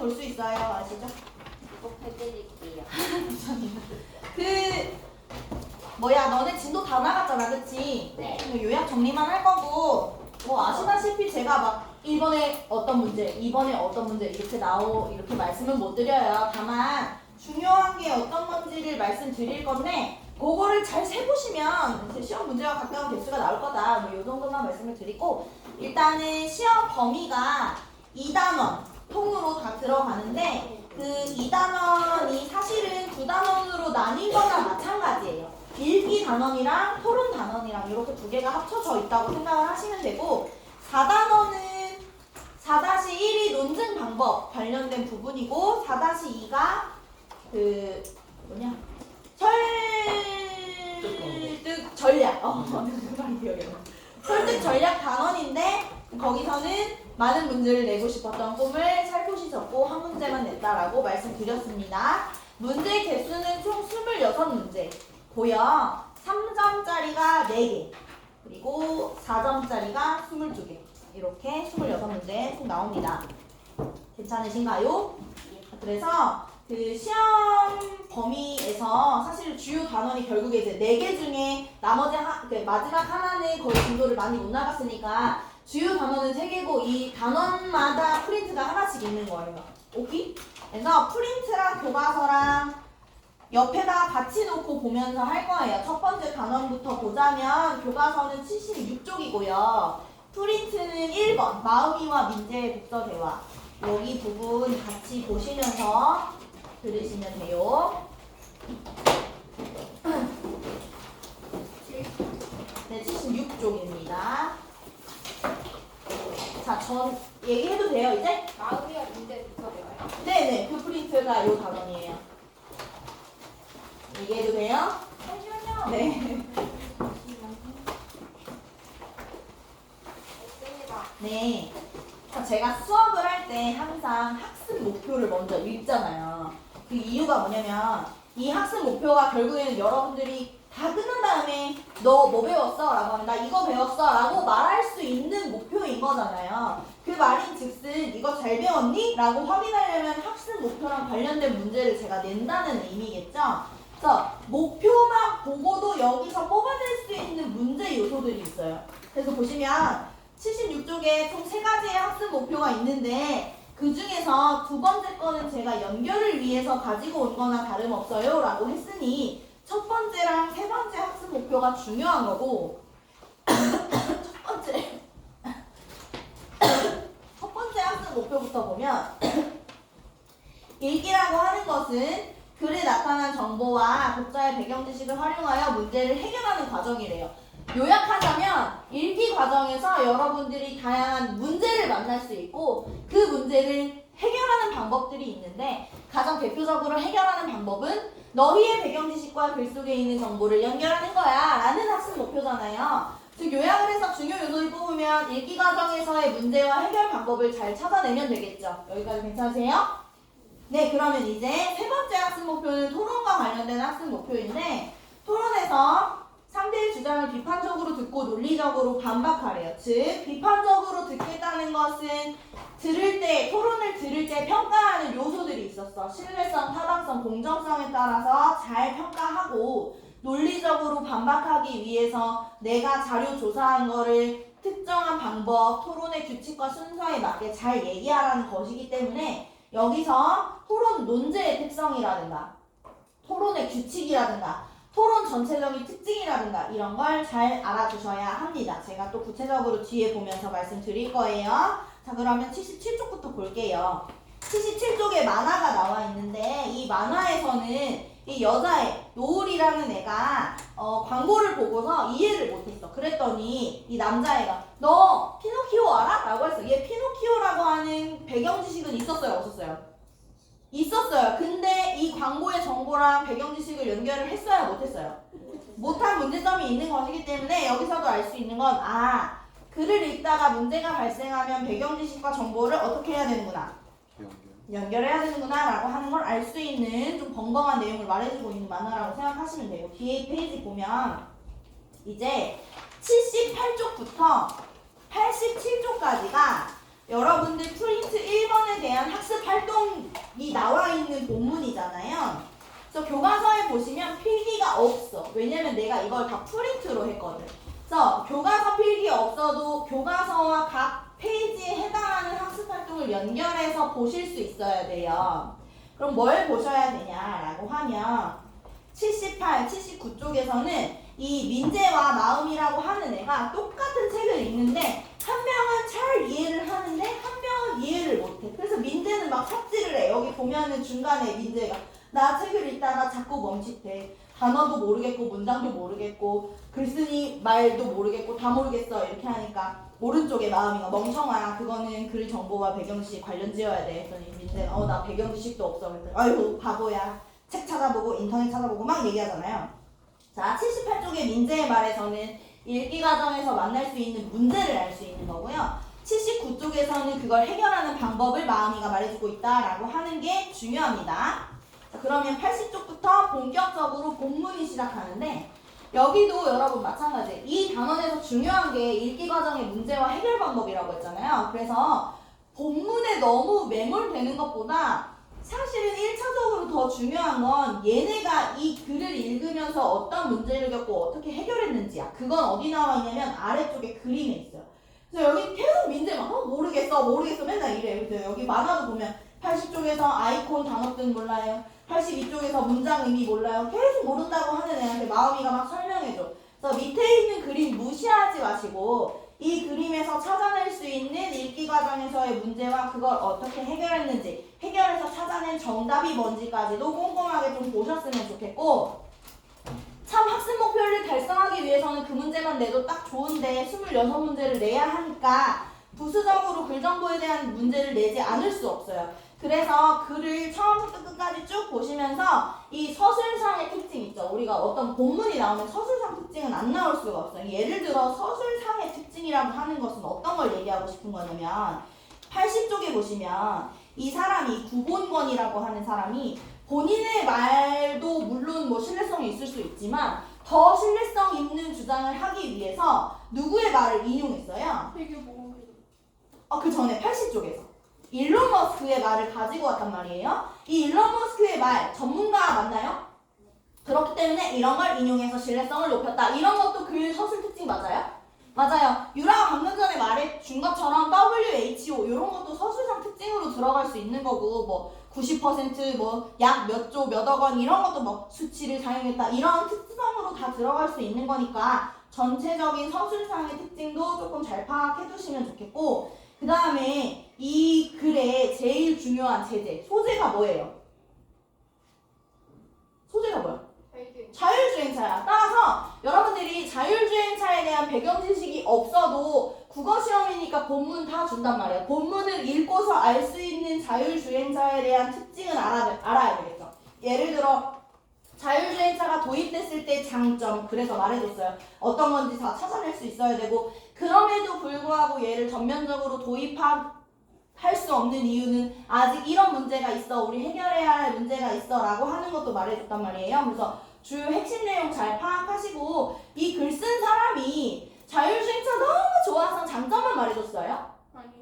볼 수 있어요. 아시죠? 이거 해드릴게요. 너네 진도 다 나갔잖아, 그치? 네. 요약 정리만 할 거고, 뭐 아시다시피 제가 막 1번에 어떤 문제, 2번에 어떤 문제 이렇게 말씀은 못 드려요. 다만 중요한 게 어떤 건지를 말씀드릴 건데 그거를 잘 세보시면 이제 시험 문제와 가까운 개수가 나올 거다. 뭐 이 정도만 말씀을 드리고, 일단은 시험 범위가 2단원 통으로 다 들어가는데 그 2단원이 사실은 2단원으로 나뉜 거나 마찬가지예요. 읽기 단원이랑 토론 단원이랑 이렇게 두 개가 합쳐져 있다고 생각을 하시면 되고, 4단원은 4-1이 논증 방법 관련된 부분이고 4-2가 설득 전략 설득 전략 단원인데, 거기서는 많은 문제를 내고 싶었던 꿈을 살포시 적고 한 문제만 냈다라고 말씀드렸습니다. 문제 개수는 총 26문제고요. 3점짜리가 4개, 그리고 4점짜리가 22개. 이렇게 26문제 총 나옵니다. 괜찮으신가요? 그래서 그 시험 범위에서 사실 주요 단원이 결국에 이제 4개 중에 나머지 마지막 하나는 거의 진도를 많이 못 나갔으니까 주요 단원은 3개고 이 단원마다 프린트가 하나씩 있는 거예요. 오케이? 그래서 프린트랑 교과서랑 옆에다 같이 놓고 보면서 할 거예요. 첫 번째 단원부터 보자면 교과서는 76쪽이고요. 프린트는 1번 마음이와 민재의 독서 대화. 여기 부분 같이 보시면서 들으시면 돼요. 네, 76쪽입니다. 자, 전 얘기해도 돼요, 이제? 마음이야 문제 붙여줘요. 네네, 그 프린트가 요 단원이에요. 얘기해도 돼요? 잠시만요. 네. 됐습니다. 네. 제가 수업을 할 때 항상 학습 목표를 먼저 읽잖아요. 그 이유가 뭐냐면 이 학습 목표가 결국에는 여러분들이 다 끝난 다음에 너 뭐 배웠어? 라고 하면 나 이거 배웠어? 라고 말할 수 있는 목표인 거잖아요. 그 말인 즉슨 이거 잘 배웠니? 라고 확인하려면 학습 목표랑 관련된 문제를 제가 낸다는 의미겠죠? 그래서 목표만 보고도 여기서 뽑아낼 수 있는 문제 요소들이 있어요. 그래서 보시면 76쪽에 총 3가지의 학습 목표가 있는데 그 중에서 두 번째 거는 제가 연결을 위해서 가지고 온 거나 다름없어요 라고 했으니 첫 번째랑 세 번째 학습 목표가 중요한 거고 첫 번째 학습 목표부터 보면 읽기라고 하는 것은 글에 나타난 정보와 독자의 배경 지식을 활용하여 문제를 해결하는 과정이래요. 요약하자면 읽기 과정에서 여러분들이 다양한 문제를 만날 수 있고 그 문제를 해결하는 방법들이 있는데 가장 대표적으로 해결하는 방법은 너희의 배경 지식과 글 속에 있는 정보를 연결하는 거야 라는 학습 목표잖아요. 즉 요약을 해서 중요 요소를 뽑으면 읽기 과정에서의 문제와 해결 방법을 잘 찾아내면 되겠죠. 여기까지 괜찮으세요? 네, 그러면 이제 세 번째 학습 목표는 토론과 관련된 학습 목표인데 토론에서 상대의 주장을 비판적으로 듣고 논리적으로 반박하래요. 즉 비판적으로 듣겠다는 것은 토론을 들을 때 평가하는 요소들이 있었어. 신뢰성, 타당성, 공정성에 따라서 잘 평가하고 논리적으로 반박하기 위해서 내가 자료 조사한 거를 특정한 방법, 토론의 규칙과 순서에 맞게 잘 얘기하라는 것이기 때문에 여기서 토론 논제의 특성이라든가 토론의 규칙이라든가 토론 전체적인 특징이라든가 이런 걸 잘 알아두셔야 합니다. 제가 또 구체적으로 뒤에 보면서 말씀드릴 거예요. 자, 그러면 77쪽부터 볼게요. 77쪽에 만화가 나와 있는데 이 만화에서는 이 여자애 노을이라는 애가 광고를 보고서 이해를 못했어. 그랬더니 이 남자애가 너 피노키오 알아? 라고 했어. 얘 피노키오라고 하는 배경 지식은 있었어요? 없었어요? 있었어요. 근데 이 광고의 정보랑 배경 지식을 연결을 했어요? 못했어요? 못한 문제점이 있는 것이기 때문에 여기서도 알 수 있는 건 글을 읽다가 문제가 발생하면 배경 지식과 정보를 어떻게 해야 되는구나. 연결해야 되는구나 라고 하는 걸 알 수 있는 좀 건강한 내용을 말해주고 있는 만화라고 생각하시면 되고 뒤에 페이지 보면 이제 78쪽부터 87쪽까지가 여러분들 프린트 1번에 대한 학습 활동이 나와 있는 본문이잖아요. 그래서 교과서에 보시면 필기가 없어. 왜냐면 내가 이걸 다 프린트로 했거든. 그래서 교과서 필기 없어도 교과서와 각 페이지에 해당하는 학습 활동을 연결해서 보실 수 있어야 돼요. 그럼 뭘 보셔야 되냐라고 하면 78, 79쪽에서는 이 민재와 마음이라고 하는 애가 똑같은 책을 읽는데 한 명은 잘 이해를 하는데 한 명은 이해를 못해. 그래서 민재는 막 삽질을 해. 여기 보면은 중간에 민재가 나 책을 읽다가 자꾸 멈칫해. 단어도 모르겠고 문장도 모르겠고 글쓰니 말도 모르겠고 다 모르겠어 이렇게 하니까 오른쪽에 마음이가 멍청아 그거는 글 정보와 배경지식 관련 지어야 돼. 그랬더니 민재가 나 배경지식도 없어. 그랬더니 아이고 바보야. 책 찾아보고 인터넷 찾아보고 막 얘기하잖아요. 자 78쪽의 민재의 말에서는 읽기 과정에서 만날 수 있는 문제를 알 수 있는 거고요. 79쪽에서는 그걸 해결하는 방법을 마음이가 말해주고 있다라고 하는 게 중요합니다. 자, 그러면 80쪽부터 본격적으로 본문이 시작하는데 여기도 여러분 마찬가지 이 단원에서 중요한 게 읽기 과정의 문제와 해결 방법이라고 했잖아요. 그래서 본문에 너무 매몰되는 것보다 사실은 1차적으로 더 중요한 건 얘네가 이 글을 읽으면서 어떤 문제를 겪고 어떻게 해결했는지야. 그건 어디 나와 있냐면 아래쪽에 그림에 있어요. 그래서 여기 계속 민재만 모르겠어 맨날 이래. 그래서 여기 만화도 보면 80쪽에서 아이콘 단어 뜻 몰라요. 82쪽에서 문장 의미 몰라요. 계속 모른다고 하는 애한테 마음이가 막 설명해줘. 그래서 밑에 있는 그림 무시하지 마시고 이 그림에서 찾아낼 수 있는 읽기 과정에서의 문제와 그걸 어떻게 해결했는지 해결해서 찾아낸 정답이 뭔지까지도 꼼꼼하게 좀 보셨으면 좋겠고 참 학습 목표를 달성하기 위해서는 그 문제만 내도 딱 좋은데 26문제를 내야 하니까 부수적으로 글 정보에 대한 문제를 내지 않을 수 없어요. 그래서 글을 처음부터 끝까지 쭉 보시면서 이 서술상의 특징 있죠. 우리가 어떤 본문이 나오면 서술상 특징은 안 나올 수가 없어요. 예를 들어 서술상의 특징이라고 하는 것은 어떤 걸 얘기하고 싶은 거냐면 80쪽에 보시면 이 사람이 구본권이라고 하는 사람이 본인의 말도 물론 뭐 신뢰성이 있을 수 있지만 더 신뢰성 있는 주장을 하기 위해서 누구의 말을 인용했어요? 그 전에 80쪽에서 일론 머스크의 말을 가지고 왔단 말이에요. 이 일론 머스크의 말 전문가 맞나요? 그렇기 때문에 이런 걸 인용해서 신뢰성을 높였다. 이런 것도 글 서술 특징 맞아요? 맞아요. 유라가 방금 전에 말해준 것처럼 WHO 이런 것도 서술상 특징으로 들어갈 수 있는 거고 뭐 90% 뭐 약 몇 조 몇 억 원 이런 것도 뭐 수치를 사용했다 이런 특성으로 다 들어갈 수 있는 거니까 전체적인 서술상의 특징도 조금 잘 파악해 두시면 좋겠고 그 다음에 이 글의 제일 중요한 제재, 소재가 뭐예요? 소재가 뭐야? 자율주행차야. 따라서 여러분들이 자율주행차에 대한 배경 지식이 없어도 국어시험이니까 본문 다 준단 말이에요. 본문을 읽고서 알 수 있는 자율주행차에 대한 특징은 알아야 되겠죠. 예를 들어 자율주행차가 도입됐을 때 장점 그래서 말해줬어요. 어떤 건지 다 찾아낼 수 있어야 되고 그럼에도 불구하고 얘를 전면적으로 도입할 수 없는 이유는 아직 이런 문제가 있어 우리 해결해야 할 문제가 있어 라고 하는 것도 말해줬단 말이에요. 그래서 주요 핵심 내용 잘 파악하시고 이 글 쓴 사람이 자율주행차 너무 좋아서 장점만 말해줬어요?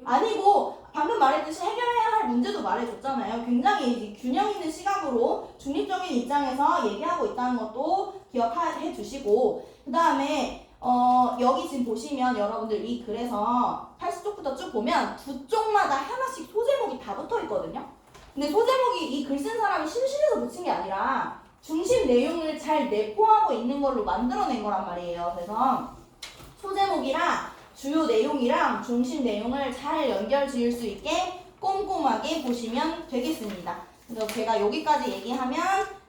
아니고 방금 말했듯이 해결해야 할 문제도 말해줬잖아요. 굉장히 균형 있는 시각으로 중립적인 입장에서 얘기하고 있다는 것도 기억해 주시고 그 다음에 여기 지금 보시면 여러분들 이 글에서 80쪽부터 쭉 보면 두 쪽마다 하나씩 소제목이 다 붙어 있거든요. 근데 소제목이 이 글 쓴 사람이 심심해서 붙인 게 아니라 중심 내용을 잘 내포하고 있는 걸로 만들어낸 거란 말이에요. 그래서 소제목이랑 주요 내용이랑 중심 내용을 잘 연결 지을 수 있게 꼼꼼하게 보시면 되겠습니다. 그래서 제가 여기까지 얘기하면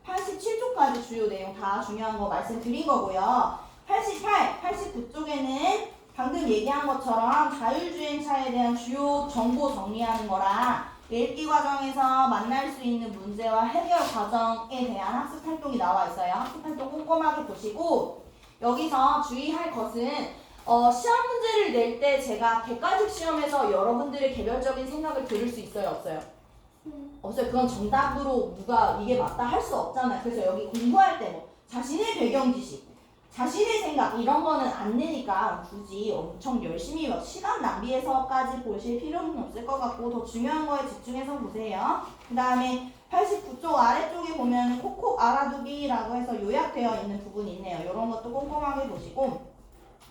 87쪽까지 주요 내용 다 중요한 거 말씀드린 거고요. 88, 89쪽에는 방금 얘기한 것처럼 자율주행차에 대한 주요 정보 정리하는 거랑 읽기 과정에서 만날 수 있는 문제와 해결 과정에 대한 학습 활동이 나와 있어요. 학습 활동 꼼꼼하게 보시고 여기서 주의할 것은 시험 문제를 낼 때 제가 객관식 시험에서 여러분들의 개별적인 생각을 들을 수 있어요? 없어요? 없어요. 그건 정답으로 누가 이게 맞다 할 수 없잖아요. 그래서 여기 공부할 때 뭐 자신의 배경 지식 자신의 생각 이런 거는 안 내니까 굳이 엄청 열심히 막 시간 낭비해서까지 보실 필요는 없을 것 같고 더 중요한 거에 집중해서 보세요. 그 다음에 89쪽 아래쪽에 보면 콕콕 알아두기라고 해서 요약되어 있는 부분이 있네요. 이런 것도 꼼꼼하게 보시고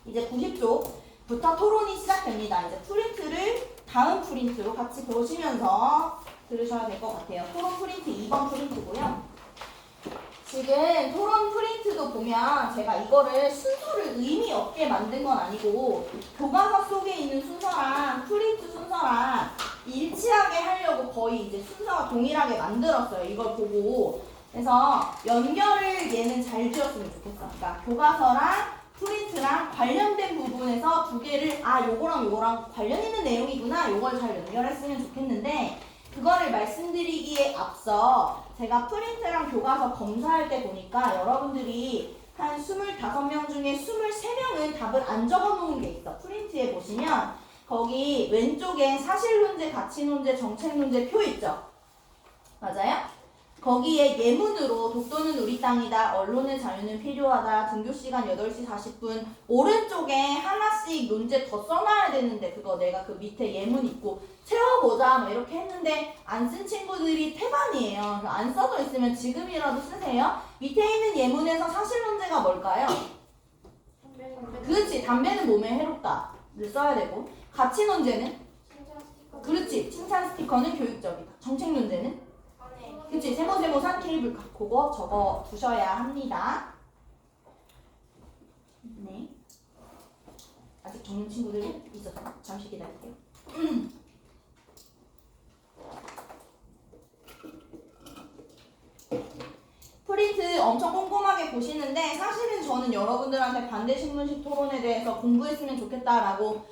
이제 90쪽부터 토론이 시작됩니다. 이제 프린트를 다음 프린트로 같이 보시면서 들으셔야 될 것 같아요. 토론 프린트 2번 프린트고요. 지금 토론 프린트도 보면 제가 이거를 순서를 의미 없게 만든 건 아니고 교과서 속에 있는 순서랑 프린트 순서랑 일치하게 하려고 거의 이제 순서가 동일하게 만들었어요. 이걸 보고. 그래서 연결을 얘는 잘 지었으면 좋겠어. 그러니까 교과서랑 프린트랑 관련된 부분에서 두 개를 요거랑 요거랑 관련 있는 내용이구나. 요걸 잘 연결했으면 좋겠는데 그거를 말씀드리기에 앞서 제가 프린트랑 교과서 검사할 때 보니까 여러분들이 한 25명 중에 23명은 답을 안 적어 놓은 게 있어. 프린트에 보시면 거기 왼쪽에 사실논제, 가치논제, 정책논제 표 있죠? 맞아요? 거기에 예문으로 독도는 우리 땅이다, 언론의 자유는 필요하다, 등교시간 8시 40분 오른쪽에 하나씩 논제 더 써놔야 되는데 그거 내가 그 밑에 예문 있고 채워보자 뭐 이렇게 했는데 안 쓴 친구들이 태반이에요. 안 써져 있으면 지금이라도 쓰세요. 밑에 있는 예문에서 사실논제가 뭘까요? 그렇지, 담배는 몸에 해롭다를 써야 되고 가치논제는? 그렇지, 칭찬 스티커는 교육적이다. 정책논제는? 그치, 세모산 케이블카 그거 적어 두셔야 합니다. 네. 아직 적는 친구들이 있어서 잠시 기다릴게요. 프린트 엄청 꼼꼼하게 보시는데 사실은 저는 여러분들한테 반대신문식 토론에 대해서 공부했으면 좋겠다라고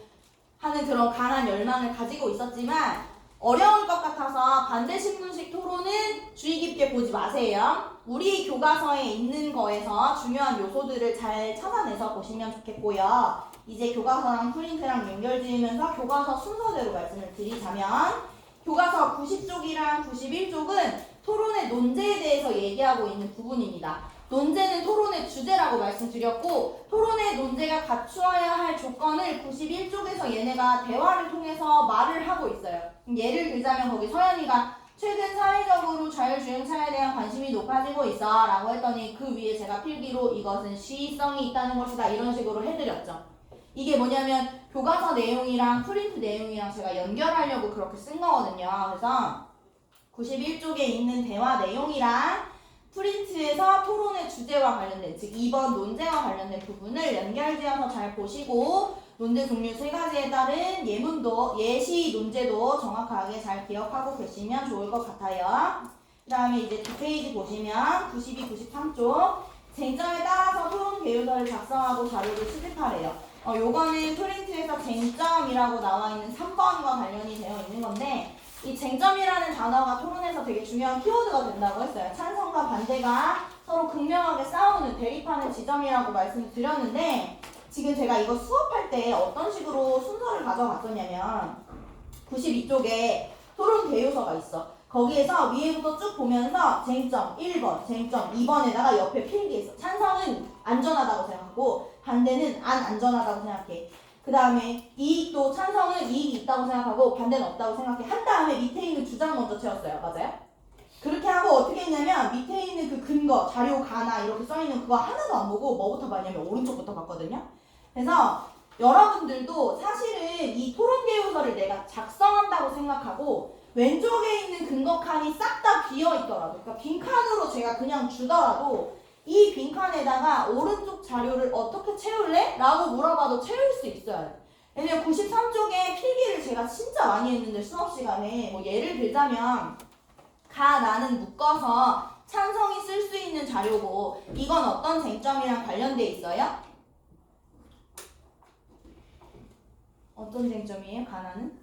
하는 그런 강한 열망을 가지고 있었지만 어려울 것 같아서 반대신문식 토론은 주의 깊게 보지 마세요. 우리 교과서에 있는 거에서 중요한 요소들을 잘 찾아내서 보시면 좋겠고요. 이제 교과서랑 프린트랑 연결 지으면서 교과서 순서대로 말씀을 드리자면 교과서 90쪽이랑 91쪽은 토론의 논제에 대해서 얘기하고 있는 부분입니다. 논제는 토론의 주제라고 말씀드렸고 토론의 논제가 갖추어야 할 조건을 91쪽에서 얘네가 대화를 통해서 말을 하고 있어요. 예를 들자면 거기 서연이가 최근 사회적으로 자율주행차에 대한 관심이 높아지고 있어 라고 했더니 그 위에 제가 필기로 이것은 시의성이 있다는 것이다 이런 식으로 해드렸죠. 이게 뭐냐면 교과서 내용이랑 프린트 내용이랑 제가 연결하려고 그렇게 쓴 거거든요. 그래서 91쪽에 있는 대화 내용이랑 프린트에서 토론의 주제와 관련된 즉 2번 논제와 관련된 부분을 연결지어서 잘 보시고 논제 종류 3가지에 따른 예문도 예시 논제도 정확하게 잘 기억하고 계시면 좋을 것 같아요. 그 다음에 이제 뒷페이지 보시면 92, 93쪽 쟁점에 따라서 토론 개요서를 작성하고 자료를 수집하래요. 요거는 프린트에서 쟁점이라고 나와 있는 3번과 관련이 되어 있는 건데 이 쟁점이라는 단어가 토론에서 되게 중요한 키워드가 된다고 했어요. 찬성과 반대가 서로 극명하게 싸우는 대립하는 지점이라고 말씀을 드렸는데 지금 제가 이거 수업할 때 어떤 식으로 순서를 가져갔었냐면 92쪽에 토론 개요서가 있어. 거기에서 위에부터 쭉 보면서 쟁점 1번, 쟁점 2번에다가 옆에 필기했어. 찬성은 안전하다고 생각하고 반대는 안 안전하다고 생각해. 그 다음에 이익도 찬성은 이익이 있다고 생각하고 반대는 없다고 생각해. 한 다음에 밑에 있는 주장 먼저 채웠어요. 맞아요? 그렇게 하고 어떻게 했냐면 밑에 있는 그 근거, 자료, 가나 이렇게 써있는 그거 하나도 안 보고 뭐부터 봤냐면 오른쪽부터 봤거든요. 그래서 여러분들도 사실은 이 토론 개요서를 내가 작성한다고 생각하고 왼쪽에 있는 근거 칸이 싹 다 비어 있더라도 그러니까 빈칸으로 제가 그냥 주더라도 이 빈칸에다가 오른쪽 자료를 어떻게 채울래? 라고 물어봐도 채울 수 있어요. 왜냐면 93쪽에 필기를 제가 진짜 많이 했는데 수업 시간에 뭐 예를 들자면 가, 나는 묶어서 찬성이 쓸 수 있는 자료고 이건 어떤 쟁점이랑 관련돼 있어요? 어떤 쟁점이에요? 가나는?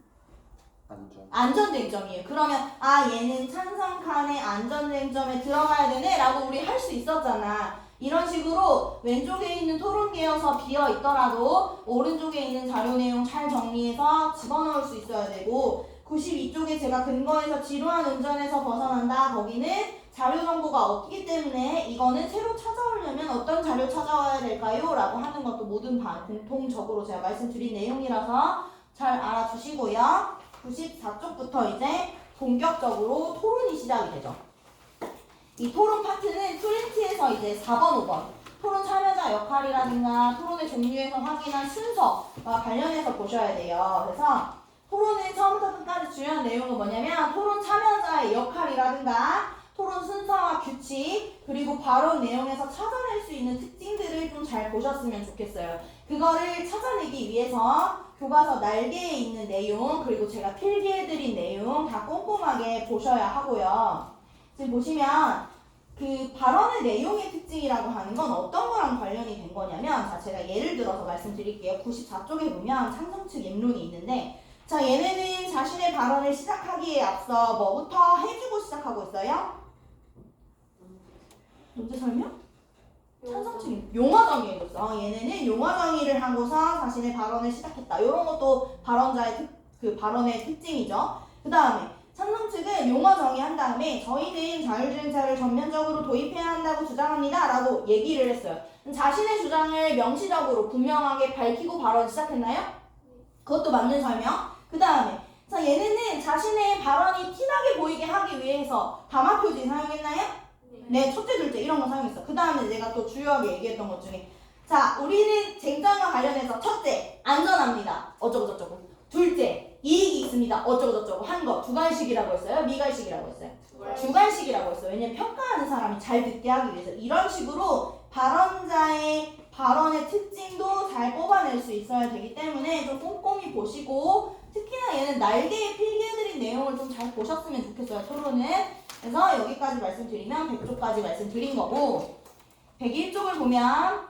안전 쟁점이에요. 그러면 얘는 찬성 칸에 안전 쟁점에 들어가야 되네 라고 우리 할 수 있었잖아. 이런 식으로 왼쪽에 있는 토론 개요서 비어 있더라도 오른쪽에 있는 자료 내용 잘 정리해서 집어넣을 수 있어야 되고 92쪽에 제가 근거에서 지루한 운전에서 벗어난다. 거기는 자료 정보가 없기 때문에 이거는 새로 찾아오려면 어떤 자료 찾아와야 될까요? 라고 하는 것도 모든 공통적으로 제가 말씀드린 내용이라서 잘 알아주시고요. 94쪽부터 이제 본격적으로 토론이 시작이 되죠. 이 토론 파트는 프린트에서 이제 4번, 5번 토론 참여자 역할이라든가 토론의 종류에서 확인한 순서와 관련해서 보셔야 돼요. 그래서 토론은 처음부터 끝까지 중요한 내용은 뭐냐면 토론 참여자의 역할이라든가 토론 순서와 규칙 그리고 발언 내용에서 찾아낼 수 있는 특징들을 좀 잘 보셨으면 좋겠어요. 그거를 찾아내기 위해서 교과서 날개에 있는 내용 그리고 제가 필기해드린 내용 다 꼼꼼하게 보셔야 하고요. 지금 보시면 그 발언의 내용의 특징이라고 하는 건 어떤 거랑 관련이 된 거냐면 자 제가 예를 들어서 말씀드릴게요. 94쪽에 보면 찬성 측 입론이 있는데 자 얘네는 자신의 발언을 시작하기에 앞서 뭐부터 해주고 시작하고 있어요? 문제 설명? 찬성 측 용어 정의에 있어. 얘네는 용어 정의를 하고서 자신의 발언을 시작했다. 이런 것도 발언자의 그 발언의 특징이죠. 그 다음에 찬성 측은 용어 정의한 다음에 저희는 자율주행차를 전면적으로 도입해야 한다고 주장합니다. 라고 얘기를 했어요. 자신의 주장을 명시적으로 분명하게 밝히고 발언 시작했나요? 그것도 맞는 설명. 그 다음에 자 얘네는 자신의 발언이 티나게 보이게 하기 위해서 담화 표지 사용했나요? 네, 첫째, 둘째 이런 거 사용했어. 그 다음에 내가 또 주요하게 얘기했던 것 중에 자 우리는 쟁점과 관련해서 첫째, 안전합니다. 어쩌고저쩌고. 둘째, 이익이 있습니다. 어쩌고저쩌고 한 거. 주관식이라고 했어요? 미관식이라고 했어요? 주관식이라고 했어요. 왜냐면 평가하는 사람이 잘 듣게 하기 위해서. 이런 식으로 발언자의 발언의 특징도 잘 뽑아낼 수 있어야 되기 때문에 좀 꼼꼼히 보시고 특히나 얘는 날개에 필기해드린 내용을 좀 잘 보셨으면 좋겠어요. 토론은. 그래서 여기까지 말씀드리면 100쪽까지 말씀드린 거고 101쪽을 보면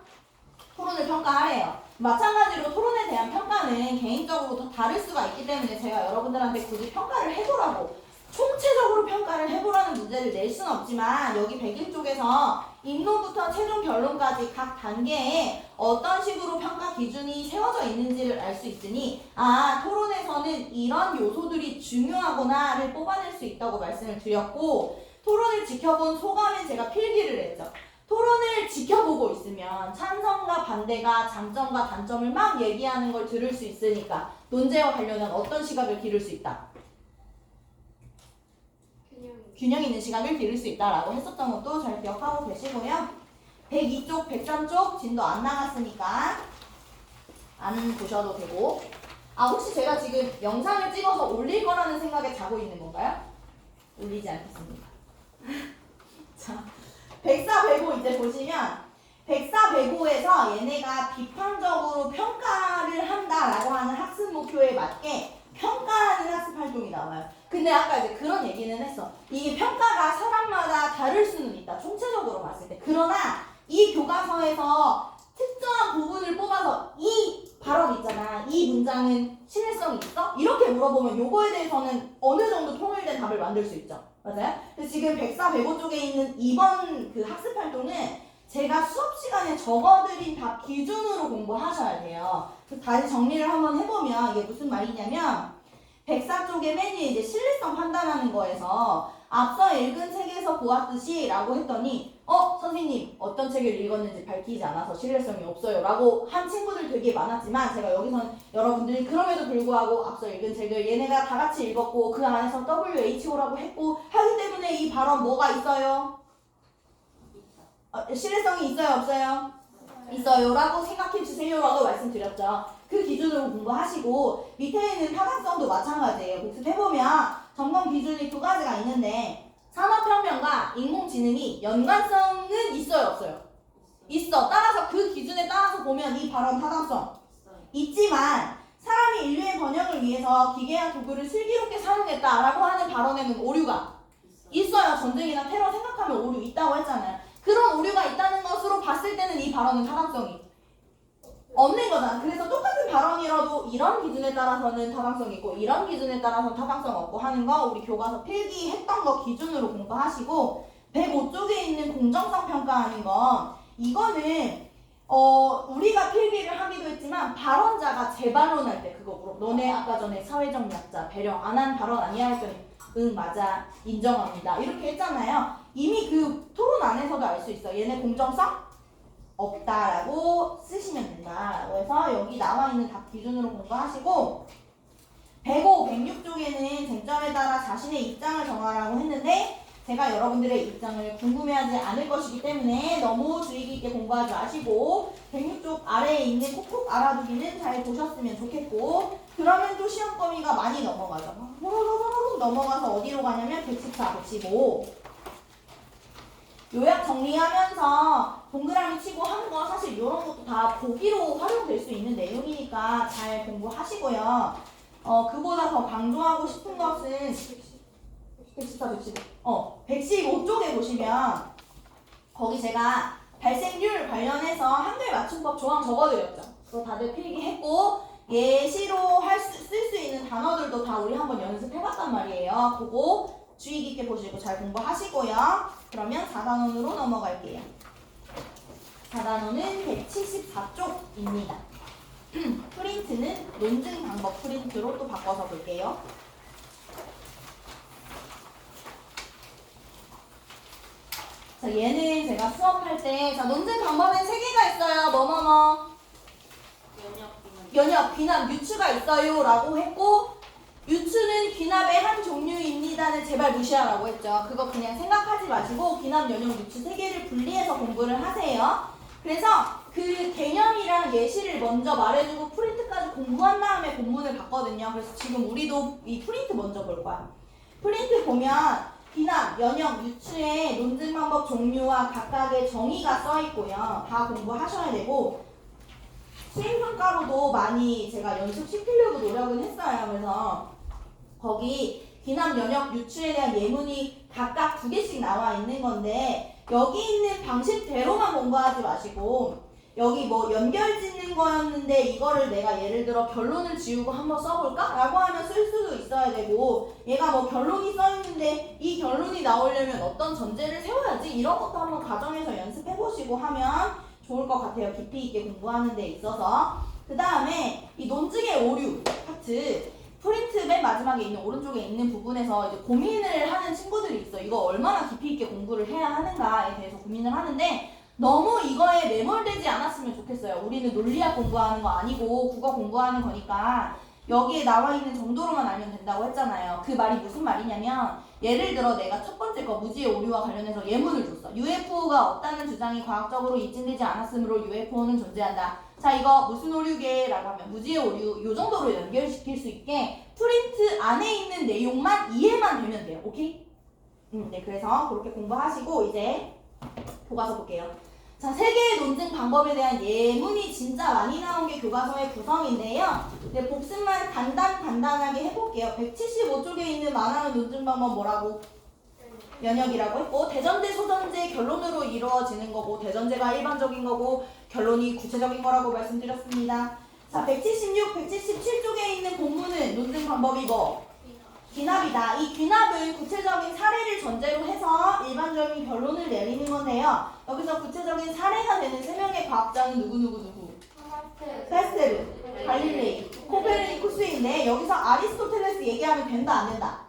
토론을 평가하래요. 마찬가지로 토론에 대한 평가는 개인적으로 더 다를 수가 있기 때문에 제가 여러분들한테 굳이 평가를 해보라고 총체적으로 평가를 해보라는 문제를 낼 수는 없지만 여기 101쪽에서 입론부터 최종 결론까지 각 단계에 어떤 식으로 평가 기준이 세워져 있는지를 알 수 있으니 아 토론에서는 이런 요소들이 중요하구나를 뽑아낼 수 있다고 말씀을 드렸고 토론을 지켜본 소감에 제가 필기를 했죠. 토론을 지켜보고 있으면 찬성과 반대가 장점과 단점을 막 얘기하는 걸 들을 수 있으니까 논제와 관련한 어떤 시각을 기를 수 있다? 균형 있는 시각을 기를 수 있다라고 했었던 것도 잘 기억하고 계시고요. 102쪽, 103쪽 진도 안 나갔으니까 안 보셔도 되고 아 혹시 제가 지금 영상을 찍어서 올릴 거라는 생각에 자고 있는 건가요? 올리지 않겠습니다. 자 104, 105 이제 보시면 104, 105에서 얘네가 비판적으로 평가를 한다라고 하는 학습 목표에 맞게 평가하는 학습 활동이 나와요. 근데 아까 이제 그런 얘기는 했어. 이게 평가가 사람마다 다를 수는 있다. 총체적으로 봤을 때. 그러나 이 교과서에서 특정한 부분을 뽑아서 이 발언 있잖아. 이 문장은 신뢰성이 있어? 이렇게 물어보면 요거에 대해서는 어느 정도 통일된 답을 만들 수 있죠. 맞아요? 근데 지금 104, 105 쪽에 있는 2번 그 학습 활동은 제가 수업 시간에 적어드린 답 기준으로 공부하셔야 돼요. 다시 정리를 한번 해보면 이게 무슨 말이냐면 104쪽에 맨 위에 이제 신뢰성 판단하는 거에서 앞서 읽은 책에서 보았듯이 라고 했더니 선생님 어떤 책을 읽었는지 밝히지 않아서 신뢰성이 없어요 라고 한 친구들 되게 많았지만 제가 여기서는 여러분들이 그럼에도 불구하고 앞서 읽은 책을 얘네가 다 같이 읽었고 그 안에서 WHO라고 했고 하기 때문에 이 발언 뭐가 있어요? 신뢰성이 있어요 없어요? 있어요 라고 생각해 주세요 라고 말씀드렸죠. 그 기준으로 공부하시고 밑에 있는 타당성도 마찬가지예요. 복습해보면 점검 기준이 두 가지가 있는데 산업혁명과 인공지능이 연관성은 있어요 없어요? 있어. 따라서 그 기준에 따라서 보면 이 발언 타당성 있지만 사람이 인류의 번영을 위해서 기계와 도구를 슬기롭게 사용했다라고 하는 발언에는 오류가 있어요. 전쟁이나 테러 생각하면 오류 있다고 했잖아요. 그런 오류가 있다는 것으로 봤을 때는 이 발언은 타당성이 없는 거잖아. 그래서 똑같은 발언이라도 이런 기준에 따라서는 타당성 있고 이런 기준에 따라서는 타당성 없고 하는 거 우리 교과서 필기했던 거 기준으로 공부하시고 105쪽에 있는 공정성 평가하는 거 이거는 우리가 필기를 하기도 했지만 발언자가 재발언할 때 그거 물어. 너네 아까 전에 사회적 약자 배려 안 한 발언 아니야 했더니 응 맞아 인정합니다 이렇게 했잖아요. 이미 그 토론 안에서도 알 수 있어. 얘네 공정성 없다라고 쓰시면 된다. 그래서 여기 나와 있는 답 기준으로 공부하시고 105, 106쪽에는 쟁점에 따라 자신의 입장을 정하라고 했는데 제가 여러분들의 입장을 궁금해하지 않을 것이기 때문에 너무 주의 깊게 공부하지 마시고 106쪽 아래에 있는 콕콕 알아두기는 잘 보셨으면 좋겠고 그러면 또 시험 범위가 많이 넘어가죠. 호로로로로 넘어가서 어디로 가냐면 114, 115 요약 정리하면서 동그라미 치고 하는 거 사실 이런 것도 다 보기로 활용될 수 있는 내용이니까 잘 공부하시고요. 그보다 더 강조하고 싶은 것은 114, 115. 115쪽에 보시면 거기 제가 발생률 관련해서 한글 맞춤법 조항 적어드렸죠. 그거 다들 필기했고 예시로 쓸 수 있는 단어들도 다 우리 한번 연습해봤단 말이에요. 그거 주의 깊게 보시고 잘 공부하시고요. 그러면 4단원으로 넘어갈게요. 4단원은 174쪽입니다. 프린트는 논증 방법 프린트로 또 바꿔서 볼게요. 자, 얘는 제가 수업할 때, 자, 논증 방법엔 3개가 있어요. 뭐뭐뭐. 연역, 귀납, 유추가 있어요. 라고 했고, 유추는 귀납의 한 종류입니다는 제발 무시하라고 했죠. 그거 그냥 생각하지 마시고, 귀납, 연역, 유추 3개를 분리해서 공부를 하세요. 그래서 그 개념이랑 예시를 먼저 말해주고 프린트까지 공부한 다음에 본문을 봤거든요. 그래서 지금 우리도 이 프린트 먼저 볼 거야. 프린트 보면, 귀납, 연역, 유추의 논증 방법 종류와 각각의 정의가 써 있고요. 다 공부하셔야 되고 수행평가로도 많이 제가 연습시키려고 노력은 했어요. 그래서 거기 귀납, 연역, 유추에 대한 예문이 각각 2개씩 나와 있는 건데 여기 있는 방식대로만 공부하지 마시고 여기 뭐 연결 짓는 거였는데 이거를 내가 예를 들어 결론을 지우고 한번 써볼까? 라고 하면 쓸 수도 있어야 되고 얘가 뭐 결론이 써있는데 이 결론이 나오려면 어떤 전제를 세워야지 이런 것도 한번 가정에서 연습해보시고 하면 좋을 것 같아요. 깊이 있게 공부하는 데 있어서. 그 다음에 이 논증의 오류 파트 프린트 맨 마지막에 있는 오른쪽에 있는 부분에서 이제 고민을 하는 친구들이 있어. 이거 얼마나 깊이 있게 공부를 해야 하는가에 대해서 고민을 하는데 너무 이거에 매몰되지 않았으면 좋겠어요. 우리는 논리학 공부하는 거 아니고 국어 공부하는 거니까 여기에 나와 있는 정도로만 알면 된다고 했잖아요. 그 말이 무슨 말이냐면 예를 들어 내가 첫 번째 거 무지의 오류와 관련해서 예문을 줬어. UFO가 없다는 주장이 과학적으로 입증되지 않았으므로 UFO는 존재한다. 자 이거 무슨 오류게? 라고 하면 무지의 오류 요 정도로 연결시킬 수 있게 프린트 안에 있는 내용만 이해만 되면 돼요. 오케이? 네 그래서 그렇게 공부하시고 이제 교과서 볼게요. 자, 3개의 논증 방법에 대한 예문이 진짜 많이 나온 게 교과서의 구성인데요. 네, 복습만 간단하게 해볼게요. 175쪽에 있는 말하는 논증 방법 뭐라고? 연역이라고 했고 대전제, 소전제 결론으로 이루어지는 거고 대전제가 일반적인 거고 결론이 구체적인 거라고 말씀드렸습니다. 자, 176, 177쪽에 있는 본문은 논증 방법이 뭐? 귀납이다. 이 귀납은 구체적인 사례를 전제로 해서 일반적인 결론을 내리는 건데요. 여기서 구체적인 사례가 되는 3명의 과학자는 누구? 파스텔, 갈릴레이, 코페르니쿠스인데 여기서 아리스토텔레스 얘기하면 된다 안 된다?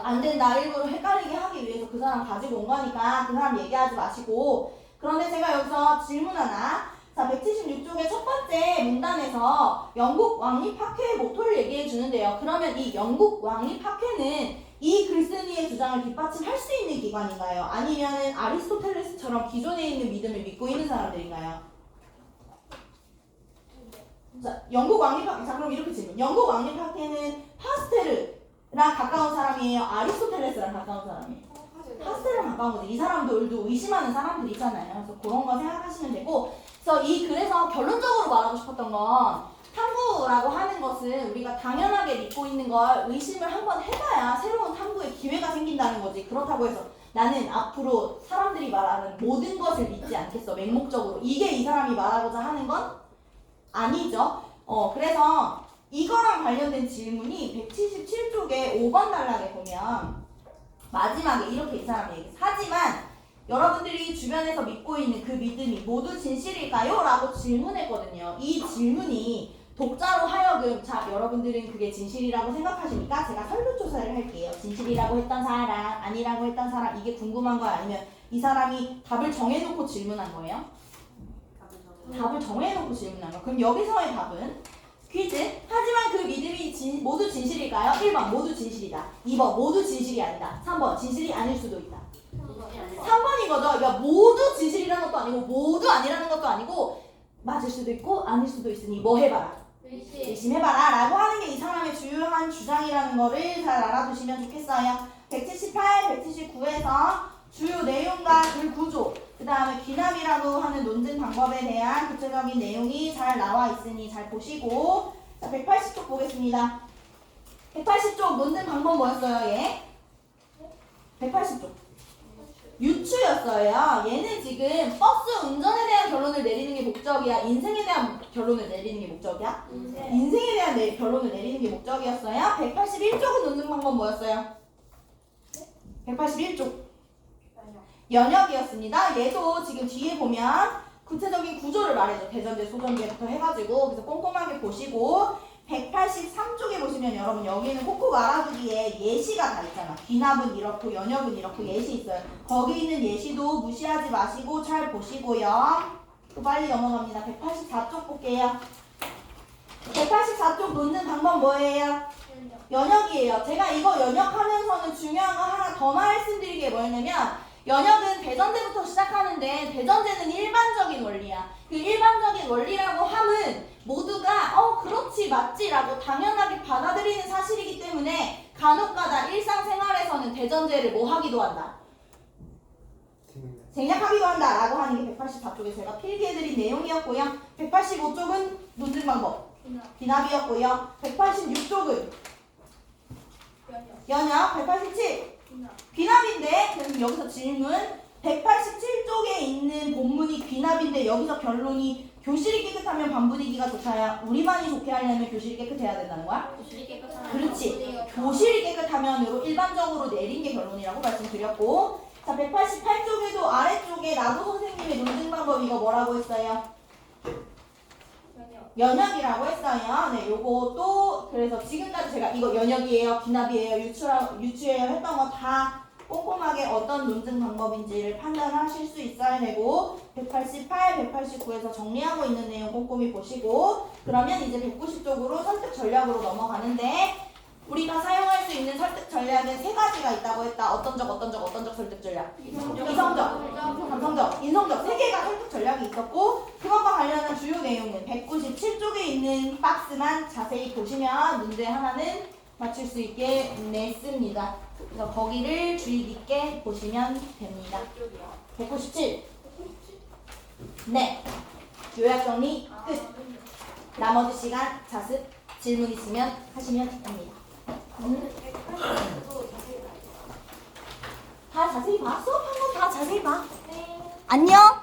안 된다. 일부러 헷갈리게 하기 위해서 그 사람 가지고 온 거니까 그 사람 얘기하지 마시고 그런데 제가 여기서 질문 하나 자, 176쪽의 첫 번째 문단에서 영국 왕립학회의 모토를 얘기해 주는데요. 그러면 이 영국 왕립학회는 이 글쓴이의 주장을 뒷받침할 수 있는 기관인가요? 아니면 아리스토텔레스처럼 기존에 있는 믿음을 믿고 있는 사람들인가요? 자, 영국 왕립학회. 자, 그럼 이렇게 질문. 영국 왕립학회는 파스텔르랑 가까운 사람이에요? 아리스토텔레스랑 가까운 사람이에요? 파스텔르랑 가까운 거죠. 이 사람들도 의심하는 사람들이 있잖아요. 그래서 그런 거 생각하시면 되고 그래서 결론적으로 말하고 싶었던 건 탐구라고 하는 것은 우리가 당연하게 믿고 있는 걸 의심을 한번 해봐야 새로운 탐구의 기회가 생긴다는 거지. 그렇다고 해서 나는 앞으로 사람들이 말하는 모든 것을 믿지 않겠어. 맹목적으로. 이게 이 사람이 말하고자 하는 건 아니죠. 그래서 이거랑 관련된 질문이 177쪽에 5번 단락에 보면 마지막에 이렇게 이 사람이 얘기해. 하지만 여러분들이 주변에서 믿고 있는 그 믿음이 모두 진실일까요? 라고 질문했거든요. 이 질문이 독자로 하여금 자 여러분들은 그게 진실이라고 생각하십니까? 제가 설문조사를 할게요. 진실이라고 했던 사람, 아니라고 했던 사람 이게 궁금한 거야? 아니면 이 사람이 답을 정해놓고 질문한 거예요? 답을 정해놓고 질문한 거예요. 그럼 여기서의 답은 퀴즈. 하지만 그 믿음이 모두 진실일까요? 1번 모두 진실이다. 2번 모두 진실이 아니다. 3번 진실이 아닐 수도 있다. 3번인 거죠. 그러니까 모두 진실이라는 것도 아니고 모두 아니라는 것도 아니고 맞을 수도 있고 아닐 수도 있으니 뭐 해봐라. 의심해봐라 라고 하는 게 이 사람의 주요한 주장이라는 거를 잘 알아두시면 좋겠어요. 178, 179에서 주요 내용과 글 구조, 그 다음에 귀납이라고 하는 논증 방법에 대한 구체적인 내용이 잘 나와 있으니 잘 보시고, 자 180쪽 보겠습니다. 180쪽 논증 방법 뭐였어요 얘? 180쪽 유추였어요. 얘는 지금 버스 운전에 대한 결론을 내리는 게 목적이야? 인생에 대한 결론을 내리는 게 목적이야? 인생에 대한 결론을 내리는 게 목적이었어요. 181쪽은 논증 방법 뭐였어요? 181쪽 연역이었습니다. 얘도 지금 뒤에 보면 구체적인 구조를 말해줘. 대전제, 소전제부터 해가지고 그래서 꼼꼼하게 보시고 183쪽에 보시면 여러분 여기는 꼭꼭 알아두기에 예시가 다 있잖아. 귀납은 이렇고 연역은 이렇고 예시 있어요. 거기 있는 예시도 무시하지 마시고 잘 보시고요. 또 빨리 넘어갑니다. 184쪽 볼게요. 184쪽 논증 방법 뭐예요? 연역이에요. 제가 이거 연역하면서는 중요한 거 하나 더 말씀드릴 게 뭐였냐면 연역은 대전제부터 시작하는데 대전제는 일반적인 원리야. 그 일반적인 원리라고 함은 모두가 그렇지 맞지 라고 당연하게 받아들이는 사실이기 때문에 간혹가다 일상생활에서는 대전제를 뭐 하기도 한다. 생략하기도 한다 라고 하는 게 184쪽에 제가 필기해드린 내용이었고요. 185쪽은 논증 방법 귀납이었고요. 186쪽은 연역 187 귀납인데 그럼 여기서 질문 187쪽에 있는 본문이 귀납인데 여기서 결론이 교실이 깨끗하면 반 분위기가 좋다야. 우리만이 좋게 하려면 교실이 깨끗해야 된다는 거야? 그렇지. 교실이 깨끗하면으로 일반적으로 내린 게 결론이라고 말씀드렸고, 자 188쪽에도 아래쪽에 나도 선생님의 논증 방법 이거 뭐라고 했어요? 연역이라고 했어요. 네, 요것도 그래서 지금까지 제가 이거 연역이에요, 귀납이에요, 유추예요 했던 거 다 꼼꼼하게 어떤 논증 방법인지를 판단하실 수 있어야 되고 188, 189에서 정리하고 있는 내용 꼼꼼히 보시고 그러면 이제 190쪽으로 설득 전략으로 넘어가는데 우리가 사용할 수 있는 설득 전략은 세 가지가 있다고 했다. 어떤 적 설득 전략? 이성적, 감성적, 인성적 세 개가 설득 전략이 있었고 그것과 관련한 주요 내용은 197쪽에 있는 박스만 자세히 보시면 문제 하나는 맞출 수 있게 냈습니다. 그래서 거기를 주의 깊게 보시면 됩니다. 197. 네. 요약 정리 끝. 나머지 시간 자습 질문 있으면 하시면 됩니다. 다 자세히 봐. 수업한 건 다 자세히 봐. 안녕.